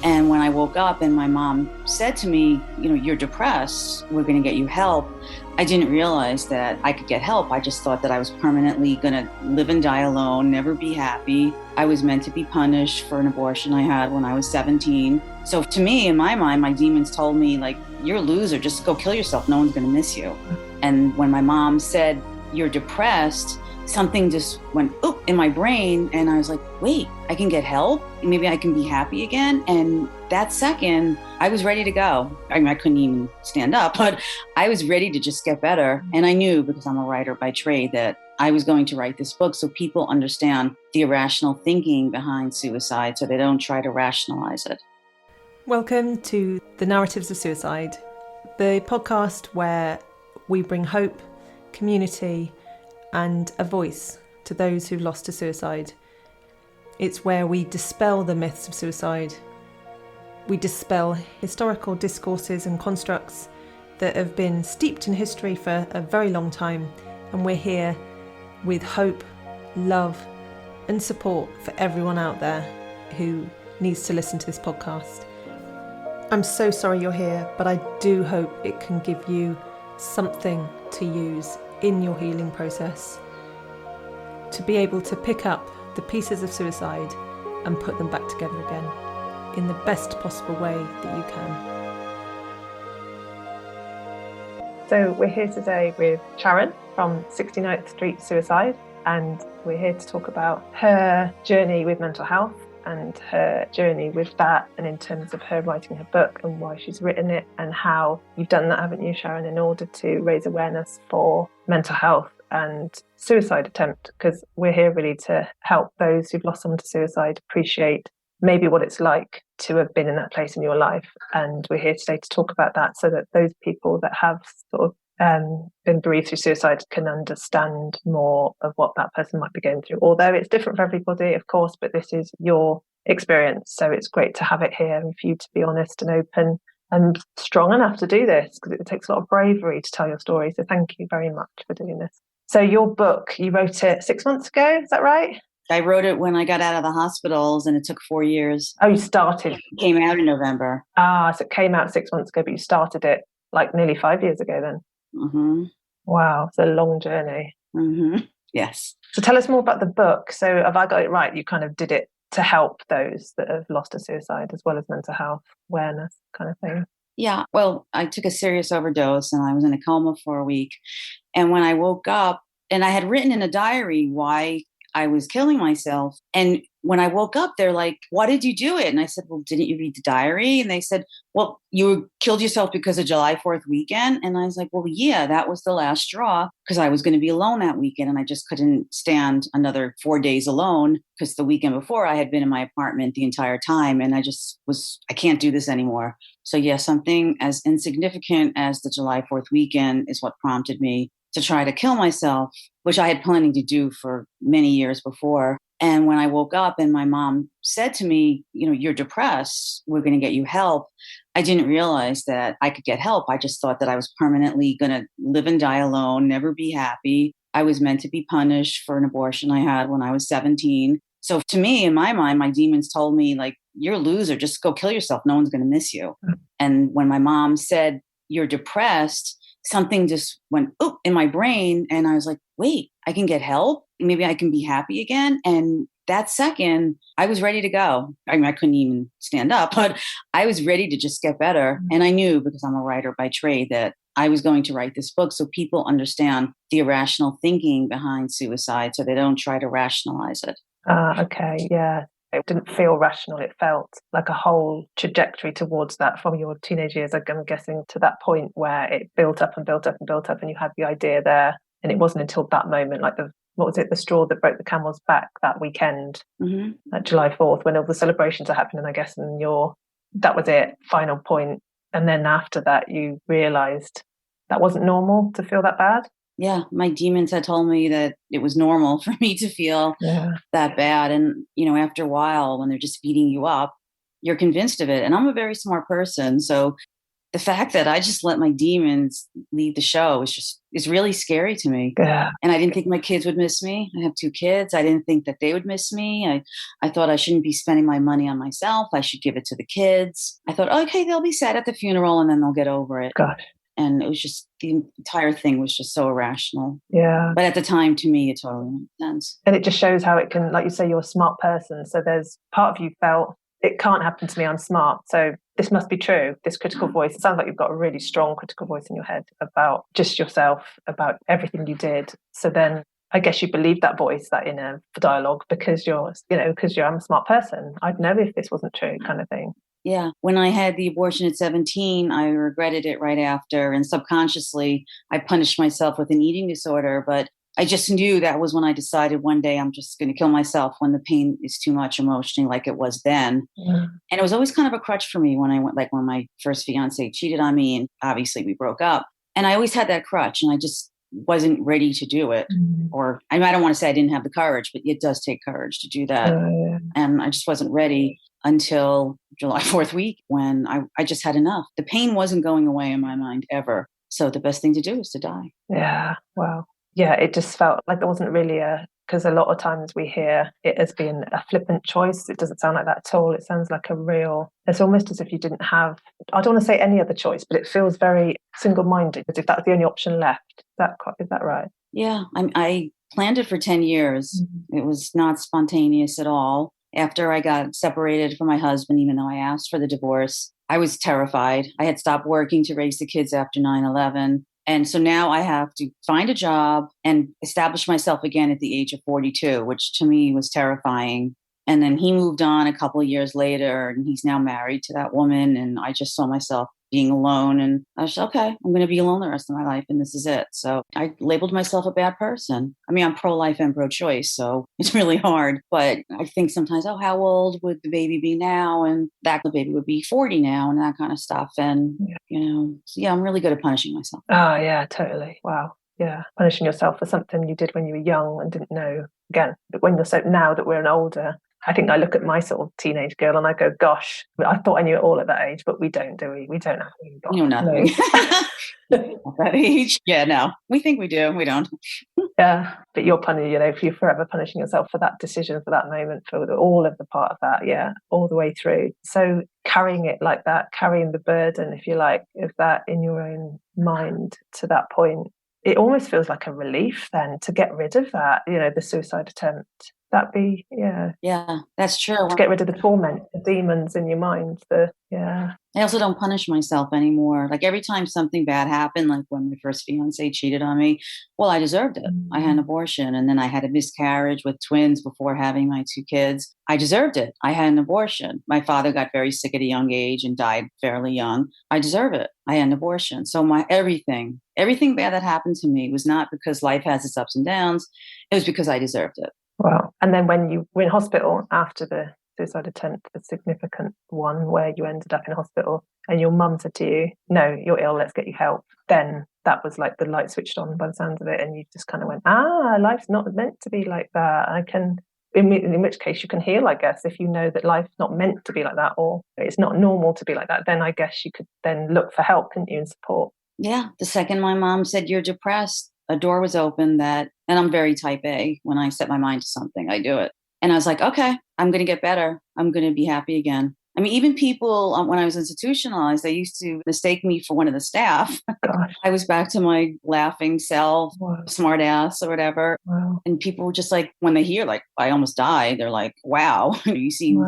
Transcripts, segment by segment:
And when I woke up and my mom said to me, you're depressed, we're going to get you help. I didn't realize that I could get help. I just thought that I was permanently going to live and die alone, never be happy. I was meant to be punished for an abortion I had when I was 17. So to me, in my mind, my demons told me, like, you're a loser, just go kill yourself. No one's going to miss you. And when my mom said, you're depressed, something just went oop in my brain. And I was like, wait, I can get help? Maybe I can be happy again. And that second, I was ready to go. I mean, I couldn't even stand up, but I was ready to just get better. And I knew, because I'm a writer by trade, that I was going to write this book so people understand the irrational thinking behind suicide, so they don't try to rationalize it. Welcome to The Narratives of Suicide, the podcast where we bring hope, community, and a voice to those who've lost to suicide. It's where we dispel the myths of suicide. We dispel historical discourses and constructs that have been steeped in history for a very long time, and we're here with hope, love, and support for everyone out there who needs to listen to this podcast. I'm so sorry you're here, but I do hope it can give you something to use in your healing process, to be able to pick up the pieces of suicide and put them back together again in the best possible way that you can. So we're here today with Sharon from 69th Street Suicide, and we're here to talk about her journey with mental health and her journey with that, and in terms of her writing her book and why she's written it, and how you've done that, haven't you, Sharon, in order to raise awareness for mental health and suicide attempt, because we're here really to help those who've lost someone to suicide appreciate maybe what it's like to have been in that place in your life. And we're here today to talk about that so that those people that have sort of been bereaved through suicide can understand more of what that person might be going through. Although it's different for everybody, of course, but this is your experience. So it's great to have it here and for you to be honest and open and strong enough to do this, because it takes a lot of bravery to tell your story. So thank you very much for doing this. So your book, you wrote it 6 months ago, is that right? I wrote it when I got out of the hospitals, and it took 4 years. Oh, you started? It came out in November. So it came out 6 months ago, but you started it like nearly 5 years ago then. Mm-hmm. Wow, it's a long journey. Mm-hmm. Yes. So tell us more about the book. So have I got it right? You kind of did it to help those that have lost to suicide, as well as mental health awareness kind of thing. Yeah. Well, I took a serious overdose and I was in a coma for a week. And when I woke up, and I had written in a diary why I was killing myself. And when I woke up, they're like, why did you do it? And I said, well, didn't you read the diary? And they said, well, you killed yourself because of July 4th weekend. And I was like, well, yeah, that was the last straw, because I was going to be alone that weekend. And I just couldn't stand another 4 days alone, because the weekend before I had been in my apartment the entire time. And I can't do this anymore. So yeah, something as insignificant as the July 4th weekend is what prompted me to try to kill myself, which I had planning to do for many years before. And when I woke up and my mom said to me, you're depressed, we're going to get you help, I didn't realize that I could get help. I just thought that I was permanently going to live and die alone, never be happy. I was meant to be punished for an abortion I had when I was 17. So to me, in my mind, my demons told me, like, you're a loser, just go kill yourself. No one's going to miss you. And when my mom said, you're depressed, something just went oop in my brain. And I was like, wait, I can get help? Maybe I can be happy again. And that second, I was ready to go. I mean, I couldn't even stand up, but I was ready to just get better. And I knew, because I'm a writer by trade, that I was going to write this book so people understand the irrational thinking behind suicide, so they don't try to rationalize it. Okay, yeah. It didn't feel rational. It felt like a whole trajectory towards that from your teenage years, I'm guessing, to that point where it built up and built up and built up, and you had the idea there. And it wasn't until that moment, like the straw that broke the camel's back that weekend, at July 4th, when all the celebrations are happening, I guess, and that was it, final point. And then after that, you realised that wasn't normal to feel that bad. Yeah, my demons had told me that it was normal for me to feel that bad. And, after a while, when they're just beating you up, you're convinced of it. And I'm a very smart person. So the fact that I just let my demons lead the show is really scary to me. Yeah. And I didn't think my kids would miss me. I have two kids. I didn't think that they would miss me. I thought I shouldn't be spending my money on myself. I should give it to the kids. I thought, okay, they'll be sad at the funeral and then they'll get over it. Gosh. And it was just the entire thing was just so irrational. Yeah. But at the time, to me, it totally made sense. And it just shows how it can, like you say, you're a smart person. So there's part of you felt it can't happen to me, I'm smart. So this must be true. This critical voice, it sounds like you've got a really strong critical voice in your head about just yourself, about everything you did. So then I guess you believe that voice, that inner dialogue, because I'm a smart person. I'd know if this wasn't true, kind of thing. Yeah. When I had the abortion at 17, I regretted it right after. And subconsciously, I punished myself with an eating disorder. But I just knew that was when I decided one day I'm just going to kill myself when the pain is too much emotionally, like it was then. Yeah. And it was always kind of a crutch for me when I went, like when my first fiance cheated on me, and obviously we broke up. And I always had that crutch, and I just wasn't ready to do it. Or I don't want to say I didn't have the courage, but it does take courage to do that. Yeah. And I just wasn't ready until July 4th week when I just had enough. The pain wasn't going away in my mind ever. So the best thing to do is to die. Yeah. Wow. Yeah. It just felt like there wasn't really because a lot of times we hear it as being a flippant choice. It doesn't sound like that at all. It sounds like it's almost as if you didn't have, I don't want to say any other choice, but it feels very single-minded, as if that's the only option left. Is that right? Yeah. I planned it for 10 years. It was not spontaneous at all. After I got separated from my husband, even though I asked for the divorce, I was terrified. I had stopped working to raise the kids after 9/11. And so now I have to find a job and establish myself again at the age of 42, which to me was terrifying. And then he moved on a couple of years later, and he's now married to that woman. And I just saw myself being alone. And I was okay, I'm going to be alone the rest of my life. And this is it. So I labeled myself a bad person. I mean, I'm pro-life and pro-choice, so it's really hard. But I think sometimes, oh, how old would the baby be now? And that the baby would be 40 now and that kind of stuff. And, so yeah, I'm really good at punishing myself. Oh, yeah, totally. Wow. Yeah. Punishing yourself for something you did when you were young and didn't know. Again, but now that we're an older, I think I look at my sort of teenage girl and I go, gosh, I thought I knew it all at that age, but we don't, do we? We don't have any. You know nothing. At that age. Yeah, no. We think we do. We don't. Yeah. But you're you're forever punishing yourself for that decision, for that moment, for all of the part of that. Yeah. All the way through. So carrying it like that, carrying the burden, if you like, of that in your own mind to that point, it almost feels like a relief then to get rid of that, the suicide attempt. Yeah, that's true. To get rid of the torment, the demons in your mind. I also don't punish myself anymore. Like every time something bad happened, like when my first fiance cheated on me, well, I deserved it. I had an abortion, and then I had a miscarriage with twins before having my two kids. I deserved it. I had an abortion. My father got very sick at a young age and died fairly young. I deserve it. I had an abortion. So everything bad that happened to me was not because life has its ups and downs. It was because I deserved it. Wow. And then when you were in hospital after the suicide attempt, the significant one where you ended up in hospital and your mum said to you, no, you're ill, let's get you help. Then that was like the light switched on by the sounds of it. And you just kind of went, life's not meant to be like that. In which case you can heal, I guess, if you know that life's not meant to be like that, or it's not normal to be like that, then I guess you could then look for help, couldn't you, and support. Yeah. The second my mom said, you're depressed, a door was open and I'm very type A. When I set my mind to something, I do it. And I was like, okay, I'm going to get better. I'm going to be happy again. I mean, even people, when I was institutionalized, they used to mistake me for one of the staff. I was back to my laughing self, smart ass or whatever. Wow. And people were just like, when they hear like, I almost died, they're like, wow, you seem,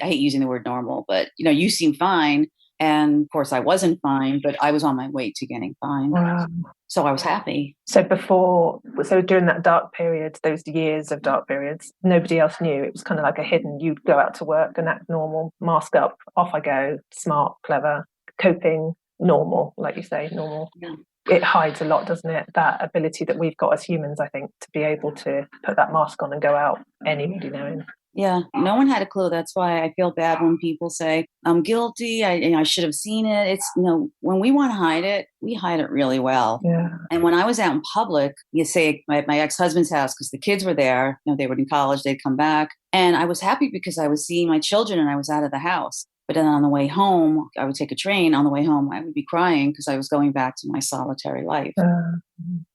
I hate using the word normal, but you seem fine. And of course I wasn't fine, but I was on my way to getting fine. Wow. So I was happy. So during that dark period, those years of dark periods, nobody else knew. It was kind of like a hidden, you'd go out to work and act normal, mask up, off I go, smart, clever, coping, normal, like you say, normal. Yeah. It hides a lot, doesn't it? That ability that we've got as humans, I think, to be able to put that mask on and go out, anybody knowing. Yeah, no one had a clue. That's why I feel bad when people say, I'm guilty, I should have seen it. It's, when we want to hide it, we hide it really well. Yeah. And when I was out in public, you say my ex-husband's house, because the kids were there, they were in college, they'd come back. And I was happy because I was seeing my children and I was out of the house. But then on the way home, I would take a train. On the way home, I would be crying because I was going back to my solitary life.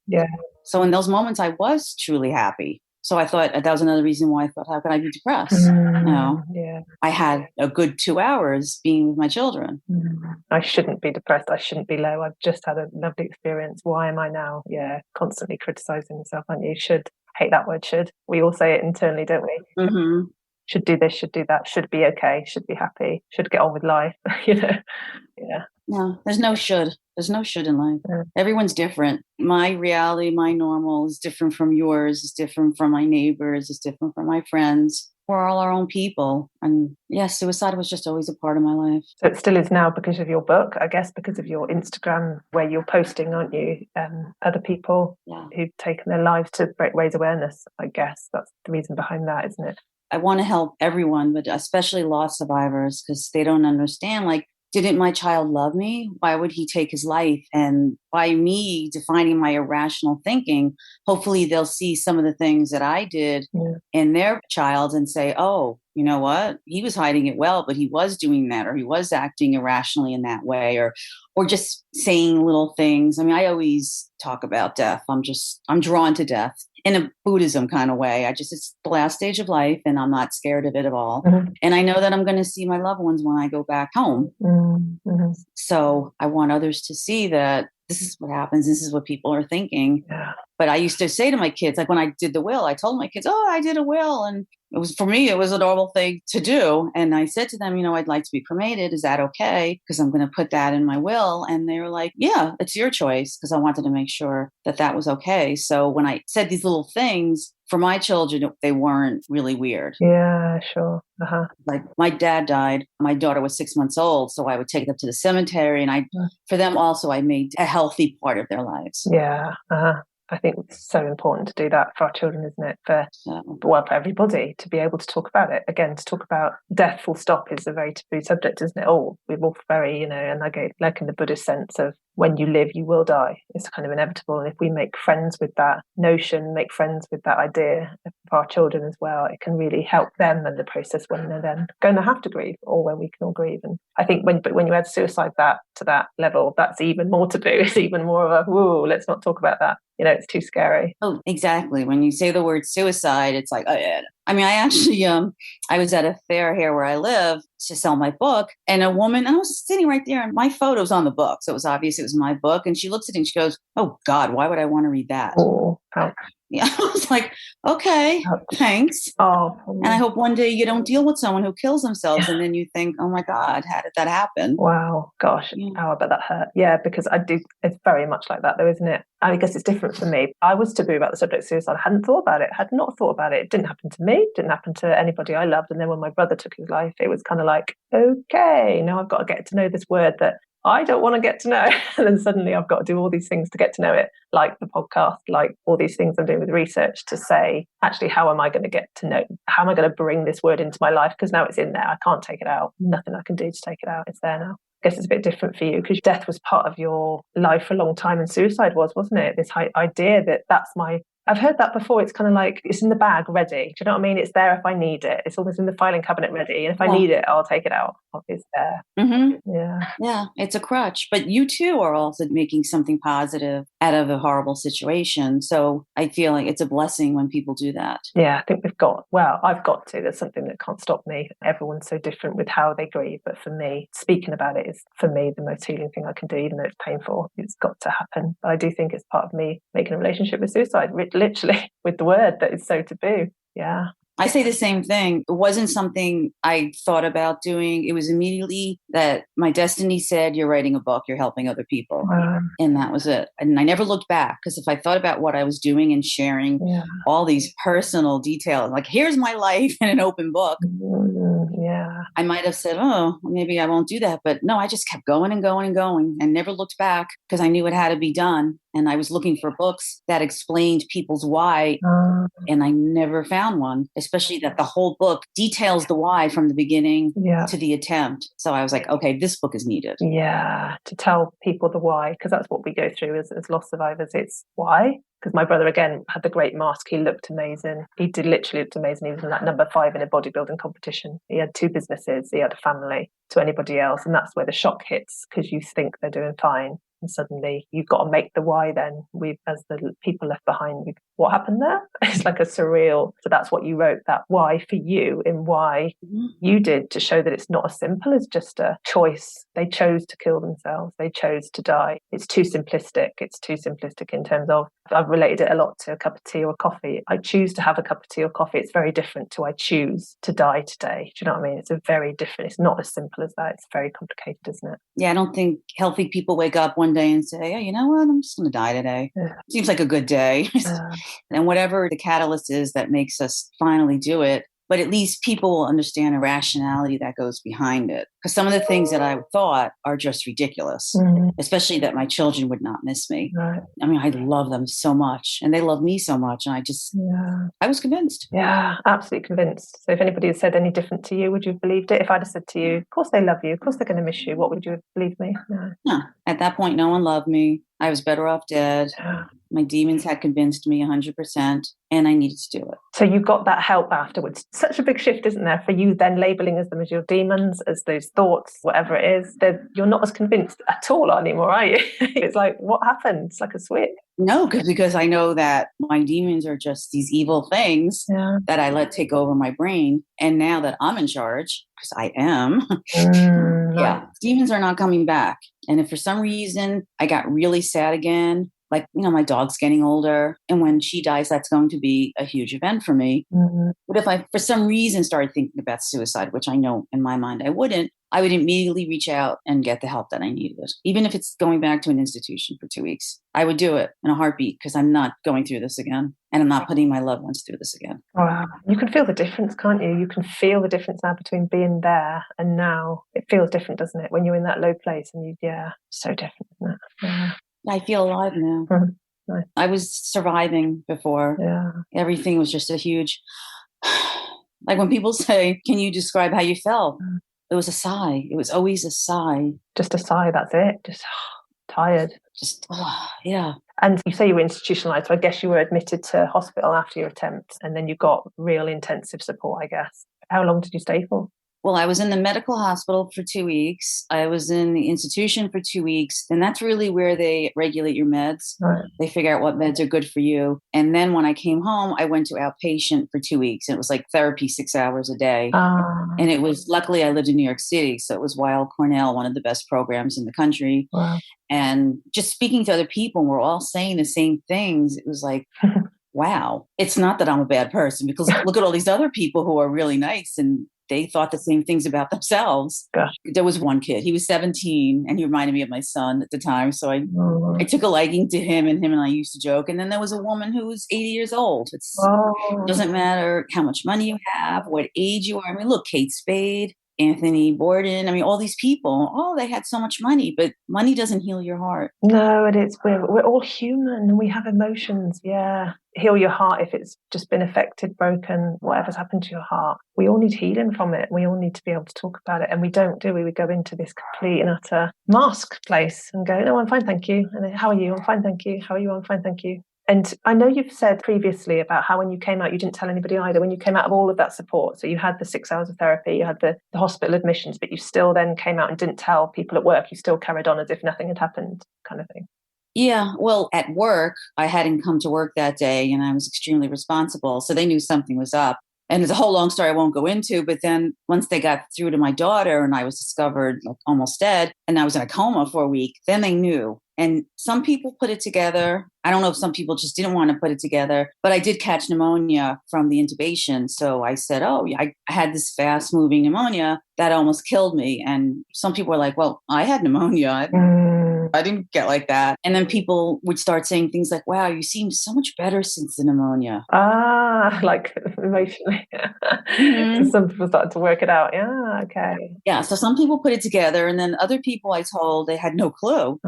Yeah. So in those moments, I was truly happy. So I thought that was another reason why I thought, how can I be depressed? Yeah. I had a good 2 hours being with my children. I shouldn't be depressed. I shouldn't be low. I've just had a lovely experience. Why am I now? Yeah, constantly criticizing myself. And you should hate that word. Should we all say it internally, don't we? Mm-hmm. Should do this. Should do that. Should be okay. Should be happy. Should get on with life. you know. Yeah. No, there's no should. There's no should in life. Yeah. Everyone's different. My reality, my normal is different from yours, is different from my neighbors, is different from my friends. We're all our own people. And yes, suicide was just always a part of my life. So it still is now because of your book, I guess, because of your Instagram, where you're posting, aren't you? Other people who've taken their lives to raise awareness, I guess. That's the reason behind that, isn't it? I want to help everyone, but especially loss survivors, because they don't understand, like, didn't my child love me? Why would he take his life? And by me defining my irrational thinking, hopefully they'll see some of the things that I did in their child and say, oh, you know what? He was hiding it well, but he was doing that, or he was acting irrationally in that way, or just saying little things. I mean, I always talk about death. I'm drawn to death in a Buddhism kind of way. It's the last stage of life and I'm not scared of it at all. Mm-hmm. And I know that I'm going to see my loved ones when I go back home. Mm-hmm. So I want others to see that this is what happens. This is what people are thinking. Yeah. But I used to say to my kids, like when I did the will, I told my kids, oh, I did a will. And for me, it was a normal thing to do. And I said to them, I'd like to be cremated. Is that okay? Because I'm going to put that in my will. And they were like, yeah, it's your choice. Because I wanted to make sure that that was okay. So when I said these little things for my children, they weren't really weird. Yeah, sure. Like my dad died. My daughter was 6 months old. So I would take them to the cemetery. And for them also, I made a healthy part of their lives. Yeah. I think it's so important to do that for our children, isn't it? For everybody to be able to talk about it. Again, to talk about death full stop is a very taboo subject, isn't it? We're all very, and I go like in the Buddhist sense of when you live, you will die. It's kind of inevitable. And if we make friends with that notion, make friends with that idea for our children as well, it can really help them in the process when they're then going to have to grieve or when we can all grieve. And I think when you add suicide to that level, that's even more taboo. It's even more of a, whoa, let's not talk about that. It's too scary. Oh, exactly. When you say the word suicide, it's like, oh, yeah. I mean, I actually, I was at a fair here where I live to sell my book, and a woman, I was sitting right there, and my photo's on the book, so it was obvious it was my book, and she looks at it and she goes, "Oh God, why would I want to read that?" Oh, yeah, I was like, okay, thanks. Oh, and I hope one day you don't deal with someone who kills themselves, and then you think, oh my God, how did that happen? Wow, gosh, I bet that hurt. Yeah, because I do. It's very much like that, though, isn't it? I guess it's different for me. I was taboo about the subject of suicide. I hadn't thought about it. Had not thought about it. It didn't happen to me. It didn't happen to anybody I loved. And then when my brother took his life, it was kind of like, okay, now I've got to get to know this word that I don't want to get to know. And then suddenly I've got to do all these things to get to know it, like the podcast, like all these things I'm doing with research to say, actually, how am I going to get to know? How am I going to bring this word into my life? Because now it's in there. I can't take it out. Nothing I can do to take it out. It's there now. I guess it's a bit different for you because death was part of your life for a long time and suicide wasn't it? This idea that I've heard that before. It's kind of like it's in the bag ready. Do you know what I mean? It's there if I need it. It's almost in the filing cabinet ready. And if I need it, I'll take it out. It's there. Mm-hmm. Yeah. Yeah, it's a crutch. But you too are also making something positive out of a horrible situation. So I feel like it's a blessing when people do that. Yeah, I think I've got to. There's something that can't stop me. Everyone's so different with how they grieve. But for me, speaking about it is, for me, the most healing thing I can do, even though it's painful. It's got to happen. But I do think it's part of me making a relationship with suicide, literally, with the word that is so taboo. Yeah. I say the same thing. It wasn't something I thought about doing. It was immediately that my destiny said, you're writing a book, you're helping other people. And that was it. And I never looked back because if I thought about what I was doing and sharing all these personal details, like here's my life in an open book. I might have said, oh, maybe I won't do that. But no, I just kept going and going and going and never looked back because I knew it had to be done. And I was looking for books that explained people's why, Uh, and I never found one, especially that the whole book details the why from the beginning yeah. to the attempt. So I was like, okay, this book is needed. Yeah, to tell people the why, because that's what we go through as loss survivors. It's why. Because my brother, again, had the great mask. He looked amazing. He did literally looked amazing. He was in like number 5 in a bodybuilding competition. He had 2 businesses. He had a family to anybody else. And that's where the shock hits, because you think they're doing fine. And suddenly you've got to make the why then. We, as the people left behind, what happened there? It's like a surreal. So that's what you wrote, that why for you, in why you did, to show that it's not as simple as just a choice. They chose to kill themselves. They chose to die. It's too simplistic. It's too simplistic in terms of, I've related it a lot to a cup of tea or coffee. I choose to have a cup of tea or coffee. It's very different to I choose to die today. Do you know what I mean? It's a very different, it's not as simple as that. It's very complicated, isn't it? Yeah, I don't think healthy people wake up one day and say, oh, you know what? I'm just going to die today. Yeah. Seems like a good day. And whatever the catalyst is that makes us finally do it, but at least people will understand the rationality that goes behind it. Because some of the things that I thought are just ridiculous, especially that my children would not miss me. Right. I mean, I love them so much and they love me so much. And I was convinced. Yeah, absolutely convinced. So if anybody had said any different to you, would you have believed it? If I'd have said to you, of course they love you, of course they're going to miss you, what would you have believed me? No. No, at that point, no one loved me. I was better off dead. Yeah. My demons had convinced me 100%, and I needed to do it. So you got that help afterwards. Such a big shift, isn't there, for you then labeling as them as your demons, as those thoughts, whatever it is. You're not as convinced at all anymore, are you? It's like, what happened? It's like a switch. No, because I know that my demons are just these evil things that I let take over my brain. And now that I'm in charge, because I am, demons are not coming back. And if for some reason I got really sad again, like, my dog's getting older, and when she dies, that's going to be a huge event for me. But if I, for some reason, started thinking about suicide, which I know in my mind I would immediately reach out and get the help that I needed. Even if it's going back to an institution for 2 weeks, I would do it in a heartbeat, because I'm not going through this again. And I'm not putting my loved ones through this again. Wow. You can feel the difference, can't you? You can feel the difference now between being there and now. It feels different, doesn't it? When you're in that low place and so different, isn't it? Yeah. I feel alive now. Nice. I was surviving before. Yeah. Everything was just a huge, like when people say, can you describe how you felt? It was a sigh. It was always a sigh. Just a sigh, that's it. Just tired. Just, yeah. And you say you were institutionalized, so I guess you were admitted to hospital after your attempt, and then you got real intensive support, I guess. How long did you stay for? Well, I was in the medical hospital for 2 weeks. I was in the institution for 2 weeks. And that's really where they regulate your meds. Right. They figure out what meds are good for you. And then when I came home, I went to outpatient for 2 weeks. It was like therapy 6 hours a day. And it was, luckily I lived in New York City. So it was Weill Cornell, one of the best programs in the country. Wow. And just speaking to other people, and we're all saying the same things. It was like, wow, it's not that I'm a bad person, because look at all these other people who are really nice and they thought the same things about themselves. Gosh. There was one kid, he was 17 and he reminded me of my son at the time. So I took a liking to him and I used to joke. And then there was a woman who was 80 years old. It doesn't matter how much money you have, what age you are. I mean, look, Kate Spade, Anthony Bourdain. I mean, all these people, they had so much money, but money doesn't heal your heart. No, and we're all human and we have emotions. Yeah. Heal your heart if it's just been affected, broken, whatever's happened to your heart. We all need healing from it. We all need to be able to talk about it. And we don't, do we? We go into this complete and utter mask place and go, no, I'm fine, thank you. And then, how are you? I'm fine, thank you. How are you? I'm fine, thank you. And I know you've said previously about how when you came out, you didn't tell anybody either, when you came out of all of that support. So you had the 6 hours of therapy, you had the hospital admissions, but you still then came out and didn't tell people at work. You still carried on as if nothing had happened, kind of thing. Yeah, well, at work, I hadn't come to work that day and I was extremely responsible. So they knew something was up. And it's a whole long story I won't go into. But then once they got through to my daughter and I was discovered like almost dead and I was in a coma for a week, then they knew. And some people put it together. I don't know if some people just didn't want to put it together, but I did catch pneumonia from the intubation. So I said, I had this fast moving pneumonia that almost killed me. And some people were like, well, I had pneumonia. I didn't get like that. And then people would start saying things like, wow, you seem so much better since the pneumonia. Like emotionally. So some people started to work it out. Yeah, okay. Yeah, so some people put it together and then other people I told, they had no clue.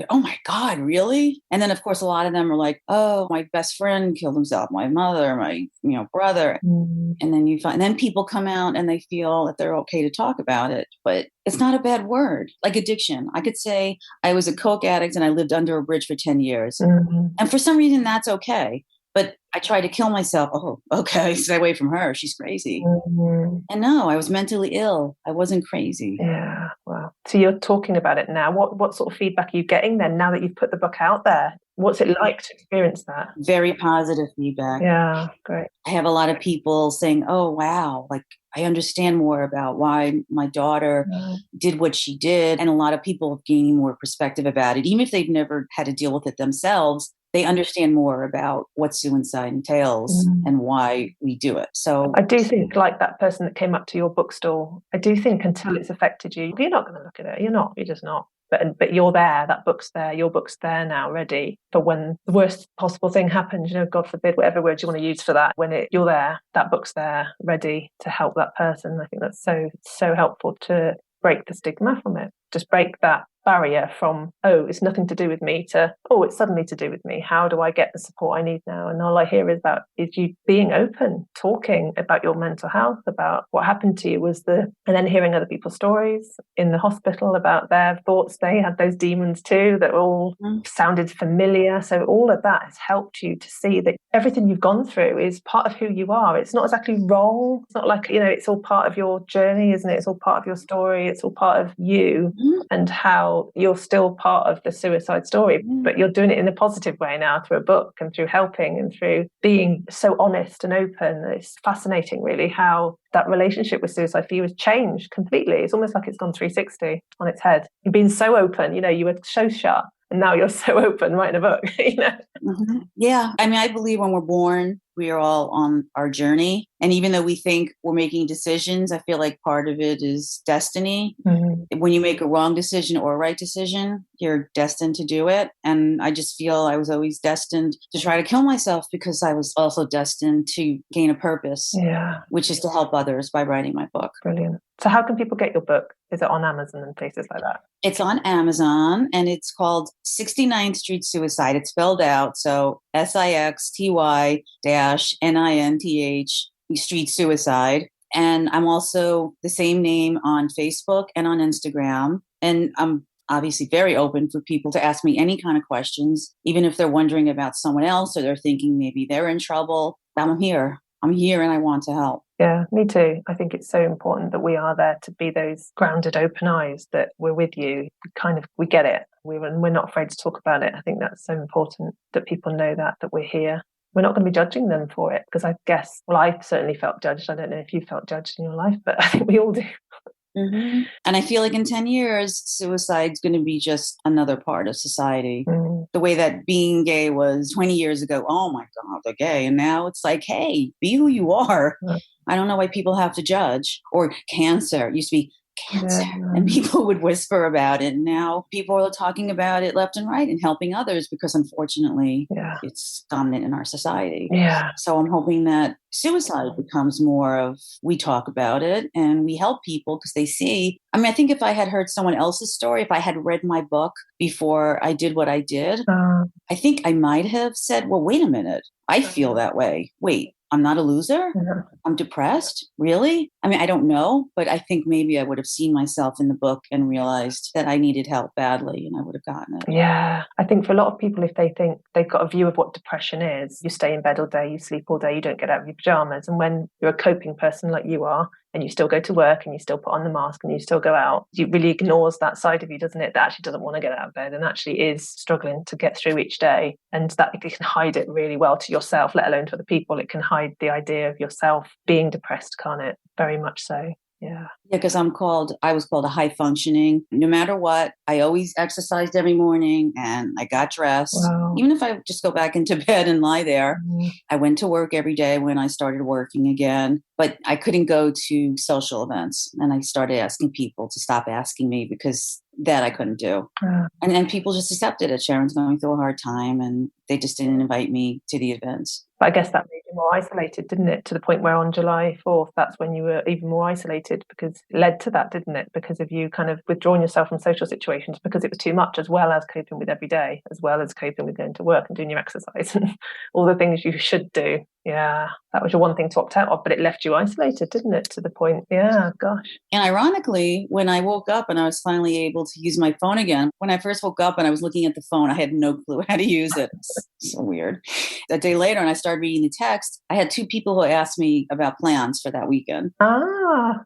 oh my God, really? And then of course a lot of them are like, oh, my best friend killed himself, my mother, my, brother. Mm. And then then people come out and they feel that they're okay to talk about it, but it's not a bad word. Like addiction. I could say I was a coke addict and I lived under a bridge for 10 years. Mm. And for some reason that's okay. But I tried to kill myself. Oh, okay. Stay away from her. She's crazy. Mm. And no, I was mentally ill. I wasn't crazy. Yeah. Wow. So you're talking about it now. What sort of feedback are you getting then now that you've put the book out there? What's it like to experience that? Very positive feedback. Yeah, great. I have a lot of people saying, oh, wow, like I understand more about why my daughter did what she did. And a lot of people gaining more perspective about it. Even if they've never had to deal with it themselves, they understand more about what suicide entails and why we do it. So I do think, like that person that came up to your bookstore, I do think until it's affected you, you're not going to look at it. You're just not. But you're there, that book's there, your book's there now, ready for when the worst possible thing happens, God forbid, whatever word you want to use for that, you're there, that book's there, ready to help that person. I think that's so helpful to break the stigma from it. Just break that barrier from, oh, it's nothing to do with me, to, oh, it's suddenly to do with me. How do I get the support I need now? And all I hear is you being open, talking about your mental health, about what happened to you and then hearing other people's stories in the hospital about their thoughts. They had those demons too that all sounded familiar. So all of that has helped you to see that everything you've gone through is part of who you are. It's not exactly wrong. It's not like, it's all part of your journey, isn't it? It's all part of your story. It's all part of you and how you're still part of the suicide story, but you're doing it in a positive way now through a book and through helping and through being so honest and open. It's fascinating, really, how that relationship with suicide for you has changed completely. It's almost like it's gone 360 on its head. You've been so open, you were so shut. And now you're so open writing a book, Yeah. I mean, I believe when we're born, we are all on our journey. And even though we think we're making decisions, I feel like part of it is destiny. When you make a wrong decision or a right decision, you're destined to do it. And I just feel I was always destined to try to kill myself because I was also destined to gain a purpose, which is to help others by writing my book. Brilliant. So how can people get your book? Is it on Amazon and places like that? It's on Amazon and it's called 69th Street Suicide. It's spelled out. So SIXTY-NINTH Street Suicide. And I'm also the same name on Facebook and on Instagram. And I'm obviously very open for people to ask me any kind of questions, even if they're wondering about someone else or they're thinking maybe they're in trouble. I'm here and I want to help. Yeah, me too. I think it's so important that we are there to be those grounded, open eyes, that we're with you. We get it. We're not afraid to talk about it. I think that's so important that people know that we're here. We're not going to be judging them for it, because I guess, well, I certainly felt judged. I don't know if you felt judged in your life, but I think we all do. Mm-hmm. And I feel like in 10 years, suicide's going to be just another part of society. The way that being gay was 20 years ago, oh my God, they're gay. And now it's like, hey, be who you are. I don't know why people have to judge. Or cancer. It used to be cancer. And people would whisper about it. And now people are talking about it left and right and helping others because unfortunately it's dominant in our society. So I'm hoping that suicide becomes more of, we talk about it and we help people because they see. I mean, I think if I had heard someone else's story, if I had read my book before I did what I did, I think I might have said, well, wait a minute. I feel that way. Wait, I'm not a loser. I'm depressed. Really? I mean, I don't know, but I think maybe I would have seen myself in the book and realized that I needed help badly and I would have gotten it. Yeah. I think for a lot of people, if they think they've got a view of what depression is, you stay in bed all day, you sleep all day, you don't get out of your pajamas. And when you're a coping person like you are, and you still go to work and you still put on the mask and you still go out, it really ignores that side of you, doesn't it? That actually doesn't want to get out of bed and actually is struggling to get through each day. And that it can hide it really well to yourself, let alone to other people. It can hide the idea of yourself being depressed, can't it? Very much so. Yeah, because I was called a high functioning. No matter what, I always exercised every morning and I got dressed. Wow. Even if I just go back into bed and lie there, I went to work every day when I started working again. But I couldn't go to social events. And I started asking people to stop asking me because that I couldn't do. And people just accepted it. Sharon's going through a hard time and they just didn't invite me to the events. But I guess that made you more isolated, didn't it? To the point where on July 4th, that's when you were even more isolated because it led to that, didn't it? Because of you kind of withdrawing yourself from social situations because it was too much, as well as coping with every day, as well as coping with going to work and doing your exercise and all the things you should do. Yeah, that was your one thing to opt out of, but it left you isolated, didn't it? To the point, yeah, gosh. And ironically, when I woke up and I was finally able to use my phone again, when I first woke up and I was looking at the phone, I had no clue how to use it. It's so weird. A day later, and I started reading the text, I had two people who asked me about plans for that weekend. Ah,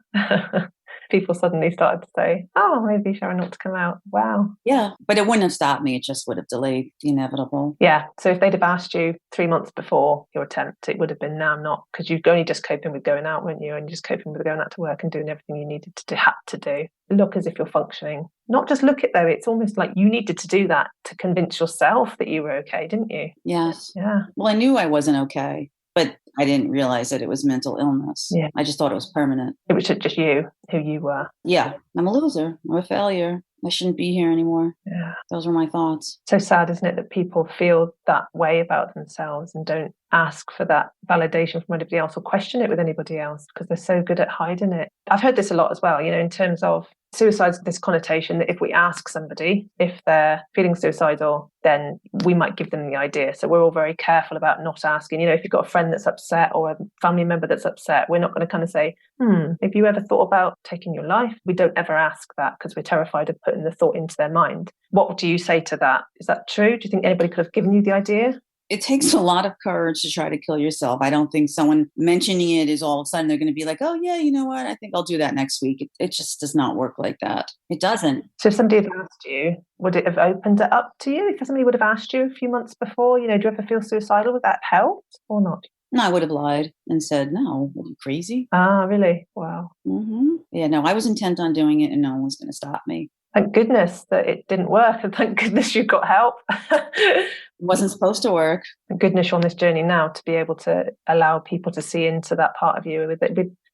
people suddenly started to say, oh, maybe Sharon ought to come out. Wow. Yeah, but it wouldn't have stopped me. It just would have delayed the inevitable. Yeah. So if they'd have asked you 3 months before your attempt, it would have been now not, because you're only just coping with going out, weren't you? And just coping with going out to work and doing everything you needed to do, had to do. Look as if you're functioning. Not just look it though, it's almost like you needed to do that to convince yourself that you were okay, didn't you? Yes. Yeah. Well, I knew I wasn't okay, but I didn't realize that it was mental illness. Yeah. I just thought it was permanent. It was just you, who you were. Yeah, I'm a loser. I'm a failure. I shouldn't be here anymore. Yeah. Those were my thoughts. So sad, isn't it, that people feel that way about themselves and don't ask for that validation from anybody else or question it with anybody else because they're so good at hiding it. I've heard this a lot as well, in terms of suicide's this connotation that if we ask somebody if they're feeling suicidal, then we might give them the idea. So we're all very careful about not asking. If you've got a friend that's upset or a family member that's upset, we're not going to kind of say, have you ever thought about taking your life? We don't ever ask that because we're terrified of putting the thought into their mind. What do you say to that? Is that true? Do you think anybody could have given you the idea? It takes a lot of courage to try to kill yourself. I don't think someone mentioning it is all of a sudden they're going to be like, oh, yeah, you know what? I think I'll do that next week. It just does not work like that. It doesn't. So if somebody had asked you, would it have opened it up to you? If somebody would have asked you a few months before, do you ever feel suicidal? Would that help or not? No, I would have lied and said, no, are you crazy? Ah, really? Wow. Mm-hmm. Yeah, no, I was intent on doing it and no one was going to stop me. Thank goodness that it didn't work. And thank goodness you got help. It wasn't supposed to work. Thank goodness you're on this journey now to be able to allow people to see into that part of you with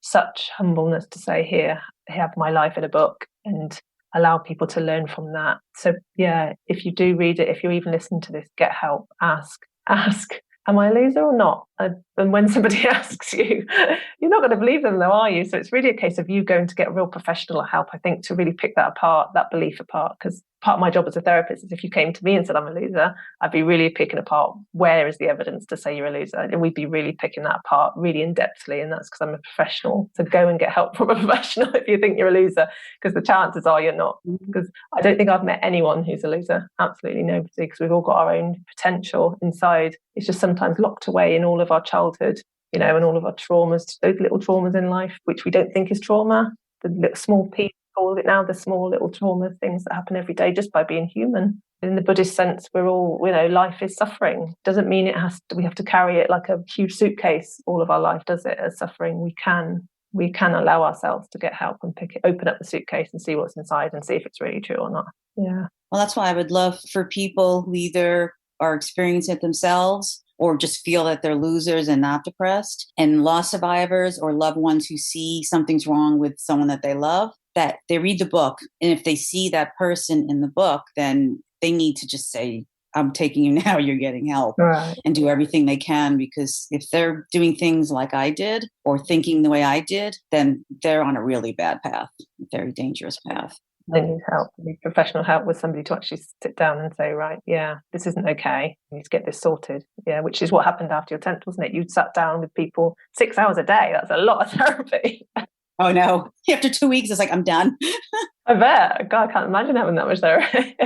such humbleness to say, here, I have my life in a book, and allow people to learn from that. So yeah, if you do read it, if you're even listening to this, get help, ask, am I a loser or not? And when somebody asks you, you're not going to believe them though, are you? So it's really a case of you going to get real professional help, I think, to really pick that apart, that belief apart. Because part of my job as a therapist is if you came to me and said, I'm a loser, I'd be really picking apart, where is the evidence to say you're a loser? And we'd be really picking that apart really in-depthly. And that's because I'm a professional. So go and get help from a professional if you think you're a loser, because the chances are you're not. Because I don't think I've met anyone who's a loser. Absolutely nobody, because we've all got our own potential inside. It's just sometimes locked away in all of our childhood, and all of our traumas, those little traumas in life, which we don't think is trauma, the little small piece, all of it now, the small little trauma things that happen every day just by being human. In the Buddhist sense, we're all, life is suffering. Doesn't mean we have to carry it like a huge suitcase all of our life, does it, as suffering? We can allow ourselves to get help and open up the suitcase and see what's inside and see if it's really true or not. Yeah. Well, that's why I would love for people who either are experiencing it themselves or just feel that they're losers and not depressed, and loss survivors or loved ones who see something's wrong with someone that they love, that they read the book. And if they see that person in the book, then they need to just say, I'm taking you now, you're getting help, right, and do everything they can. Because if they're doing things like I did or thinking the way I did, then they're on a really bad path, a very dangerous path. They need help, they need professional help with somebody to actually sit down and say, right, yeah, this isn't okay. You need to get this sorted. Yeah, which is what happened after your tent, wasn't it? You'd sat down with people 6 hours a day. That's a lot of therapy. Oh, no. After 2 weeks, it's like, I'm done. I bet. God, I can't imagine having that much therapy.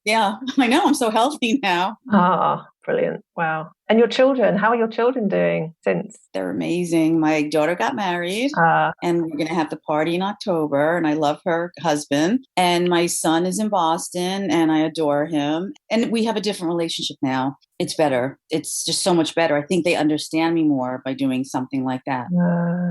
Yeah, I know. I'm so healthy now. Ah, brilliant. Wow. And your children, how are your children doing since? They're amazing. My daughter got married and we're going to have the party in October, and I love her husband. And my son is in Boston and I adore him. And we have a different relationship now. It's better. It's just so much better. I think they understand me more by doing something like that.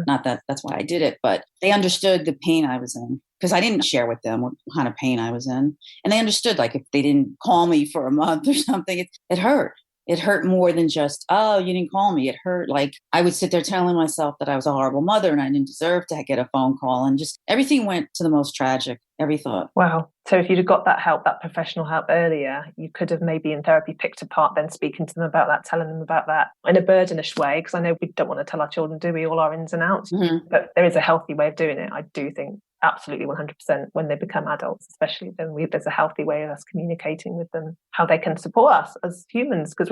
Not that that's why I did it, but they understood the pain I was in, because I didn't share with them what kind of pain I was in. And they understood, like, if they didn't call me for a month or something, it hurt. It hurt more than just, oh, you didn't call me. It hurt like I would sit there telling myself that I was a horrible mother and I didn't deserve to get a phone call. And just everything went to the most tragic, every thought. Wow. So if you'd have got that help, that professional help earlier, you could have maybe in therapy picked apart then speaking to them about that, telling them about that in a burdenish way, because I know we don't want to tell our children, do we, all our ins and outs, but there is a healthy way of doing it. I do think absolutely 100% when they become adults, especially then there's a healthy way of us communicating with them, how they can support us as humans, because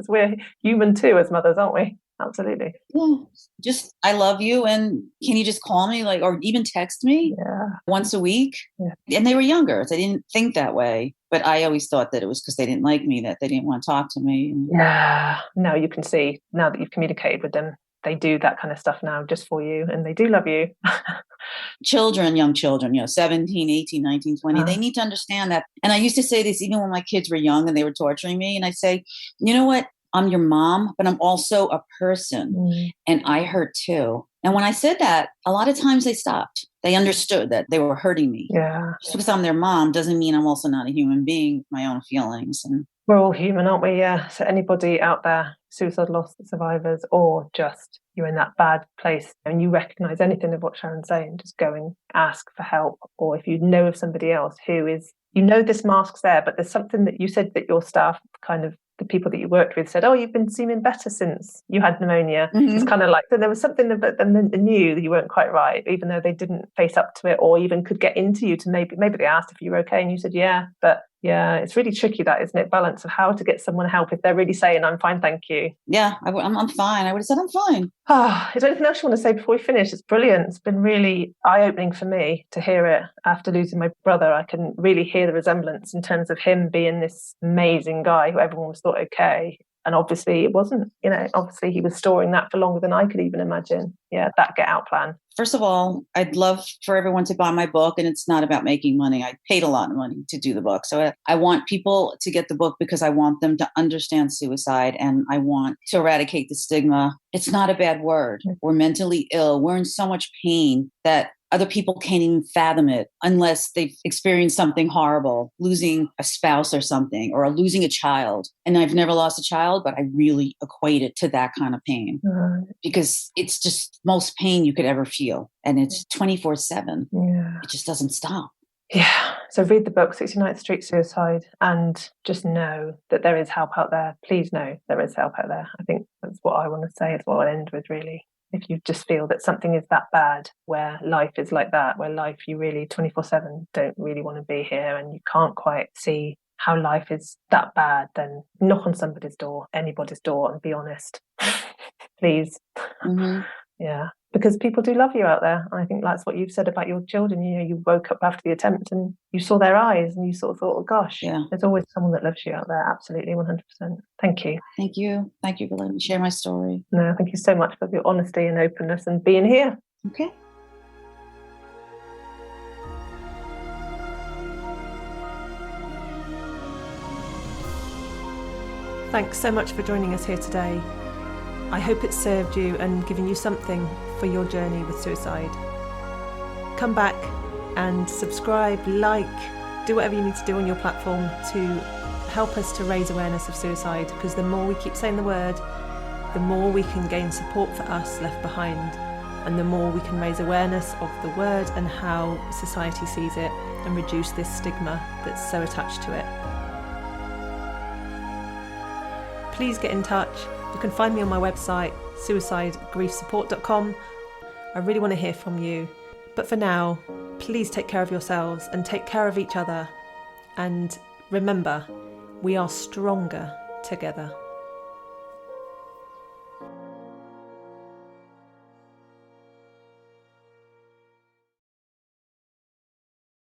we're human too as mothers, aren't we? Absolutely. Yeah. Just, I love you. And can you just call me, like, or even text me once a week? Yeah. And they were younger. So they didn't think that way. But I always thought that it was because they didn't like me, that they didn't want to talk to me. Yeah. Now you can see, now that you've communicated with them, they do that kind of stuff now just for you. And they do love you. Children, young children, 17, 18, 19, 20, they need to understand that. And I used to say this even when my kids were young and they were torturing me. And I say, you know what? I'm your mom, but I'm also a person and I hurt too. And when I said that, a lot of times they stopped. They understood that they were hurting me. Yeah. Just because I'm their mom doesn't mean I'm also not a human being with my own feelings. And we're all human, aren't we? Yeah. So anybody out there, suicide loss survivors, or just you're in that bad place and you recognize anything of what Sharon's saying, just go and ask for help. Or if you know of somebody else who is, this mask's there, but there's something that you said that your staff kind of, the people that you worked with said, oh, you've been seeming better since you had pneumonia. It's kind of like, so there was something about them that knew that you weren't quite right, even though they didn't face up to it or even could get into you to maybe they asked if you were okay and you said, yeah. But yeah, it's really tricky, that, isn't it? Balance of how to get someone help if they're really saying, I'm fine, thank you. Yeah, I'm fine. I would have said, I'm fine. Is there anything else you want to say before we finish? It's brilliant. It's been really eye-opening for me to hear it. After losing my brother, I can really hear the resemblance in terms of him being this amazing guy who everyone was thought okay. And obviously it wasn't, obviously he was storing that for longer than I could even imagine. Yeah, that get out plan. First of all, I'd love for everyone to buy my book, and it's not about making money. I paid a lot of money to do the book. So I want people to get the book because I want them to understand suicide and I want to eradicate the stigma. It's not a bad word. We're mentally ill. We're in so much pain that other people can't even fathom it unless they've experienced something horrible, losing a spouse or something, or losing a child. And I've never lost a child, but I really equate it to that kind of pain because it's just most pain you could ever feel. And it's 24/7. Yeah. It just doesn't stop. Yeah. So read the book, 69th Street Suicide, and just know that there is help out there. Please know there is help out there. I think that's what I want to say. It's what I'll end with, really. If you just feel that something is that bad, where life is like that, where life you really 24/7 don't really want to be here and you can't quite see how life is that bad, then knock on somebody's door, anybody's door, and be honest. Please. Yeah. Because people do love you out there. And I think that's what you've said about your children. You woke up after the attempt and you saw their eyes and you sort of thought, oh gosh, there's always someone that loves you out there. Absolutely, 100%. Thank you. Thank you. Thank you for letting me share my story. No, thank you so much for your honesty and openness and being here. Okay. Thanks so much for joining us here today. I hope it served you and given you something for your journey with suicide. Come back and subscribe, like, do whatever you need to do on your platform to help us to raise awareness of suicide, because the more we keep saying the word, the more we can gain support for us left behind, and the more we can raise awareness of the word and how society sees it and reduce this stigma that's so attached to it. Please get in touch. You can find me on my website, suicidegriefsupport.com. I really want to hear from you. But for now, please take care of yourselves and take care of each other. And remember, we are stronger together.